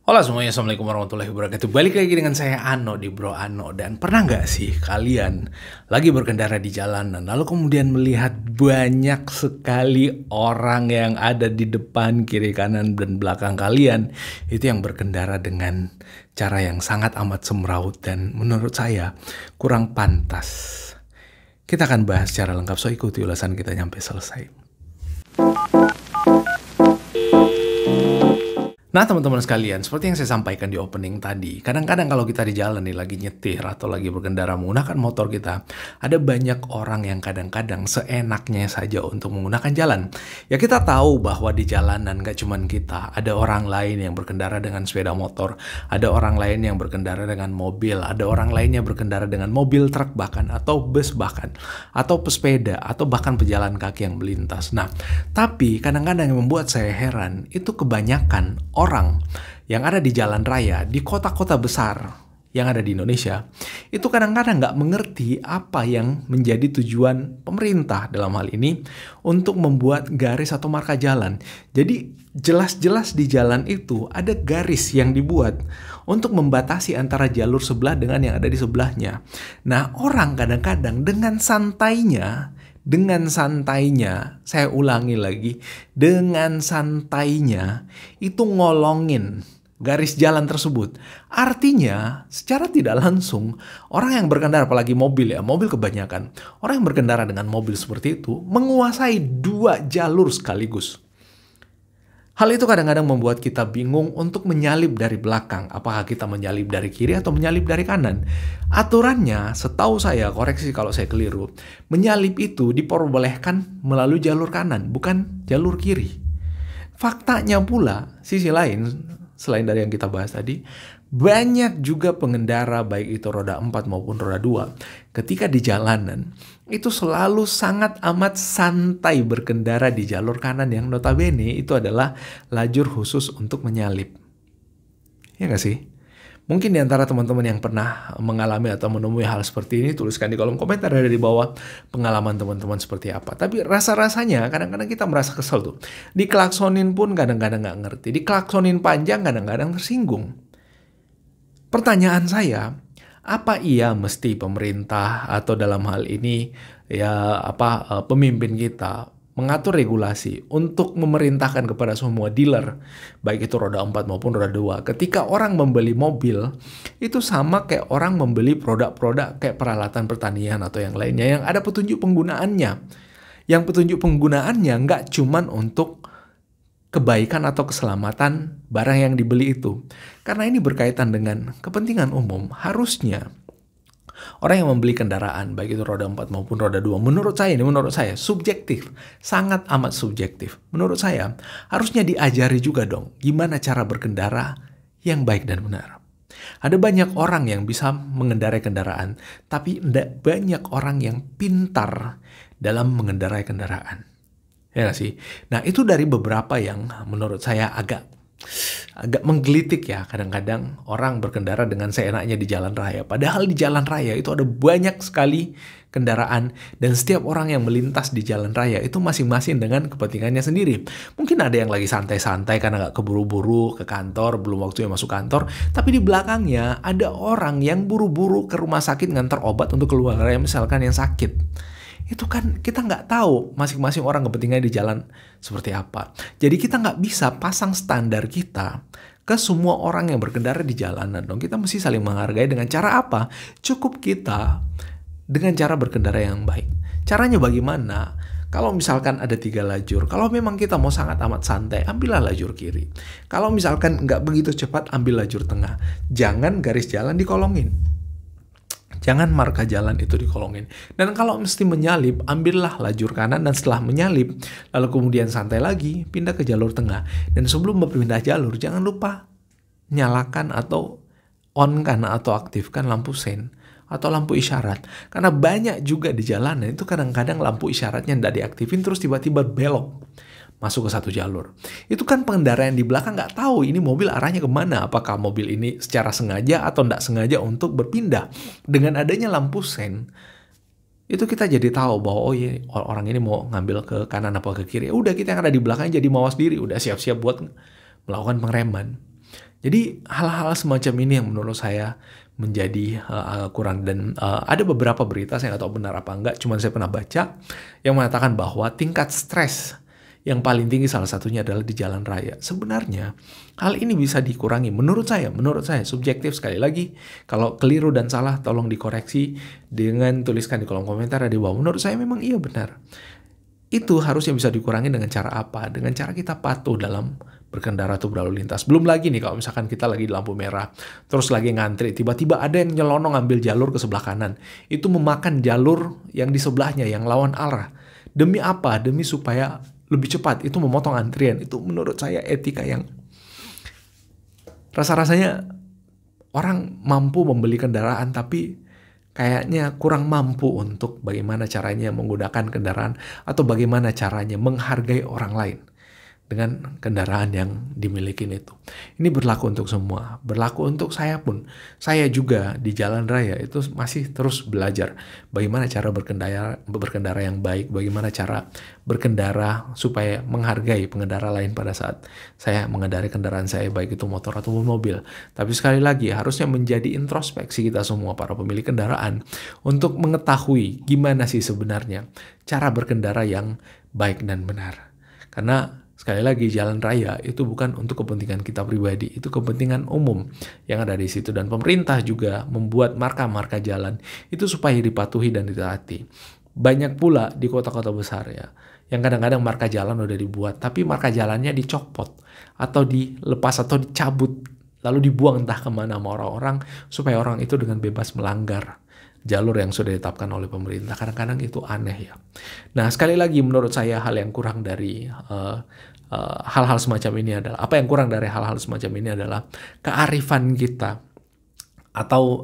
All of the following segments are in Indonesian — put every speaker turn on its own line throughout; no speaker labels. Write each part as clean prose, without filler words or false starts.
Halo semuanya, Assalamualaikum warahmatullahi wabarakatuh. Balik lagi dengan saya Ano di Bro Ano. Dan pernah nggak sih kalian lagi berkendara di jalanan lalu kemudian melihat banyak sekali orang yang ada di depan, kiri, kanan, dan belakang kalian, itu yang berkendara dengan cara yang sangat amat semraut dan menurut saya kurang pantas. Kita akan bahas secara lengkap, so ikuti ulasan kita sampai selesai. Nah teman-teman sekalian, seperti yang saya sampaikan di opening tadi, kadang-kadang kalau kita di jalan nih lagi nyetir atau lagi berkendara menggunakan motor kita, ada banyak orang yang kadang-kadang seenaknya saja untuk menggunakan jalan. Ya kita tahu bahwa di jalanan gak cuman kita, ada orang lain yang berkendara dengan sepeda motor, ada orang lain yang berkendara dengan mobil, ada orang lain yang berkendara dengan mobil truk bahkan, atau bus bahkan, atau pesepeda, atau bahkan pejalan kaki yang melintas. Nah, tapi kadang-kadang yang membuat saya heran, itu kebanyakan orang yang ada di jalan raya di kota-kota besar yang ada di Indonesia itu kadang-kadang nggak mengerti apa yang menjadi tujuan pemerintah dalam hal ini untuk membuat garis atau marka jalan. Jadi jelas-jelas di jalan itu ada garis yang dibuat untuk membatasi antara jalur sebelah dengan yang ada di sebelahnya. Nah, orang kadang-kadang dengan santainya, saya ulangi lagi, dengan santainya itu ngolongin garis jalan tersebut. Artinya, secara tidak langsung, orang yang berkendara, apalagi mobil ya, mobil kebanyakan, orang yang berkendara dengan mobil seperti itu, menguasai 2 jalur sekaligus. Hal itu kadang-kadang membuat kita bingung untuk menyalip dari belakang. Apakah kita menyalip dari kiri atau menyalip dari kanan? Aturannya, setahu saya, koreksi kalau saya keliru, menyalip itu diperbolehkan melalui jalur kanan, bukan jalur kiri. Faktanya pula, sisi lain, selain dari yang kita bahas tadi, banyak juga pengendara, baik itu roda 4 maupun roda 2, ketika di jalanan, itu selalu sangat amat santai berkendara di jalur kanan yang notabene itu adalah lajur khusus untuk menyalip. Ya nggak sih? Mungkin di antara teman-teman yang pernah mengalami atau menemui hal seperti ini, tuliskan di kolom komentar ada di bawah pengalaman teman-teman seperti apa. Tapi rasa-rasanya kadang-kadang kita merasa kesel tuh. Diklaksonin pun kadang-kadang nggak ngerti. Diklaksonin panjang kadang-kadang tersinggung. Pertanyaan saya, apa iya mesti pemerintah atau dalam hal ini ya pemimpin kita mengatur regulasi untuk memerintahkan kepada semua dealer, baik itu roda 4 maupun roda 2, ketika orang membeli mobil, itu sama kayak orang membeli produk-produk kayak peralatan pertanian atau yang lainnya yang ada petunjuk penggunaannya. Yang petunjuk penggunaannya nggak cuman untuk kebaikan atau keselamatan barang yang dibeli itu. Karena ini berkaitan dengan kepentingan umum, harusnya orang yang membeli kendaraan, baik itu roda 4 maupun roda 2, menurut saya, subjektif, sangat amat subjektif. Menurut saya, harusnya diajari juga dong, gimana cara berkendara yang baik dan benar. Ada banyak orang yang bisa mengendarai kendaraan, tapi tidak banyak orang yang pintar dalam mengendarai kendaraan. Ya gak sih? Nah, itu dari beberapa yang menurut saya agak menggelitik ya. Kadang-kadang orang berkendara dengan seenaknya di jalan raya. Padahal di jalan raya itu ada banyak sekali kendaraan. Dan setiap orang yang melintas di jalan raya itu masing-masing dengan kepentingannya sendiri. Mungkin ada yang lagi santai-santai karena gak keburu-buru ke kantor, belum waktunya masuk kantor. Tapi di belakangnya ada orang yang buru-buru ke rumah sakit ngantar obat untuk keluarga misalkan yang sakit. Itu kan kita nggak tahu masing-masing orang kepentingannya di jalan seperti apa. Jadi kita nggak bisa pasang standar kita ke semua orang yang berkendara di jalanan dong. Kita mesti saling menghargai dengan cara apa? Cukup kita dengan cara berkendara yang baik. Caranya bagaimana? Kalau misalkan ada 3 lajur, kalau memang kita mau sangat amat santai, ambillah lajur kiri. Kalau misalkan nggak begitu cepat, ambil lajur tengah. Jangan garis jalan dikolongin. Jangan marka jalan itu dikolongin. Dan kalau mesti menyalip, ambillah lajur kanan dan setelah menyalip, lalu kemudian santai lagi, pindah ke jalur tengah. Dan sebelum berpindah jalur, jangan lupa nyalakan atau on-kan atau aktifkan lampu sein atau lampu isyarat. Karena banyak juga di jalanan itu kadang-kadang lampu isyaratnya tidak diaktifin terus tiba-tiba belok masuk ke satu jalur. Itu kan pengendara yang di belakang nggak tahu ini mobil arahnya kemana. Apakah mobil ini secara sengaja atau nggak sengaja untuk berpindah. Dengan adanya lampu sein, itu kita jadi tahu bahwa oh iya orang ini mau ngambil ke kanan apa ke kiri. Udah kita yang ada di belakang jadi mawas diri. Udah siap-siap buat melakukan pengereman. Jadi hal-hal semacam ini yang menurut saya menjadi kurang, dan ada beberapa berita, saya nggak tahu benar apa enggak, cuman saya pernah baca yang mengatakan bahwa tingkat stres yang paling tinggi salah satunya adalah di jalan raya. Sebenarnya hal ini bisa dikurangi menurut saya subjektif sekali lagi. Kalau keliru dan salah tolong dikoreksi dengan tuliskan di kolom komentar di bawah. Menurut saya memang iya benar. Itu harusnya bisa dikurangi dengan cara apa? Dengan cara kita patuh dalam berkendara atau berlalu lintas. Belum lagi nih kalau misalkan kita lagi di lampu merah, terus lagi ngantri, tiba-tiba ada yang nyelonong ngambil jalur ke sebelah kanan. Itu memakan jalur yang di sebelahnya, yang lawan arah. Demi apa? Demi supaya lebih cepat. Itu memotong antrian. Itu menurut saya etika yang rasa-rasanya orang mampu membeli kendaraan tapi kayaknya kurang mampu untuk bagaimana caranya menggunakan kendaraan atau bagaimana caranya menghargai orang lain dengan kendaraan yang dimiliki itu. Ini berlaku untuk semua, berlaku untuk saya pun. Saya juga di jalan raya itu masih terus belajar bagaimana cara berkendara yang baik, bagaimana cara berkendara supaya menghargai pengendara lain pada saat saya mengendarai kendaraan saya, baik itu motor ataupun mobil. Tapi sekali lagi harusnya menjadi introspeksi kita semua para pemilik kendaraan untuk mengetahui gimana sih sebenarnya cara berkendara yang baik dan benar. Karena sekali lagi, jalan raya itu bukan untuk kepentingan kita pribadi, itu kepentingan umum yang ada di situ. Dan pemerintah juga membuat marka-marka jalan itu supaya dipatuhi dan ditaati. Banyak pula di kota-kota besar ya, yang kadang-kadang marka jalan udah dibuat, tapi marka jalannya dicopot, atau dilepas, atau dicabut, lalu dibuang entah kemana sama orang-orang, supaya orang itu dengan bebas melanggar jalur yang sudah ditetapkan oleh pemerintah. Kadang-kadang itu aneh ya. Nah, sekali lagi menurut saya hal yang kurang dari hal-hal semacam ini adalah, apa yang kurang dari hal-hal semacam ini adalah kearifan kita, atau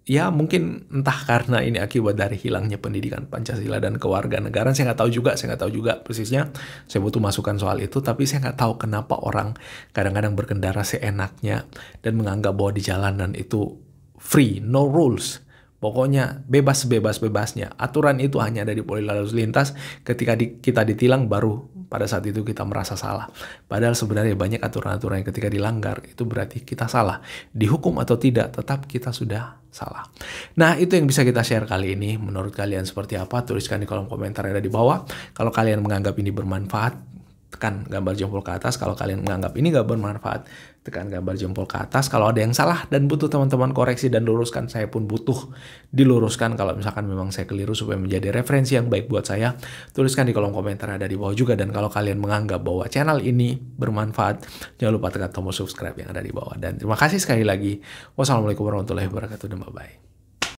ya mungkin entah karena ini akibat dari hilangnya pendidikan Pancasila dan kewarganegaraan. Saya nggak tahu juga persisnya. Saya butuh masukan soal itu, tapi saya nggak tahu kenapa orang kadang-kadang berkendara seenaknya dan menganggap bahwa di jalanan itu free, no rules. Pokoknya bebas sebebas-bebasnya. Aturan itu hanya ada di polisi lalu lintas. Ketika kita ditilang, baru pada saat itu kita merasa salah. Padahal sebenarnya banyak aturan-aturan yang ketika dilanggar itu berarti kita salah. Dihukum atau tidak, tetap kita sudah salah. Nah, itu yang bisa kita share kali ini. Menurut kalian seperti apa? Tuliskan di kolom komentar yang ada di bawah. Kalau kalian menganggap ini bermanfaat, tekan gambar jempol ke atas. Kalau kalian menganggap ini gak bermanfaat, tekan gambar jempol ke atas. Kalau ada yang salah dan butuh teman-teman koreksi dan luruskan, saya pun butuh diluruskan. Kalau misalkan memang saya keliru supaya menjadi referensi yang baik buat saya, tuliskan di kolom komentar ada di bawah juga. Dan kalau kalian menganggap bahwa channel ini bermanfaat, jangan lupa tekan tombol subscribe yang ada di bawah. Dan terima kasih sekali lagi. Wassalamualaikum warahmatullahi wabarakatuh dan bye-bye.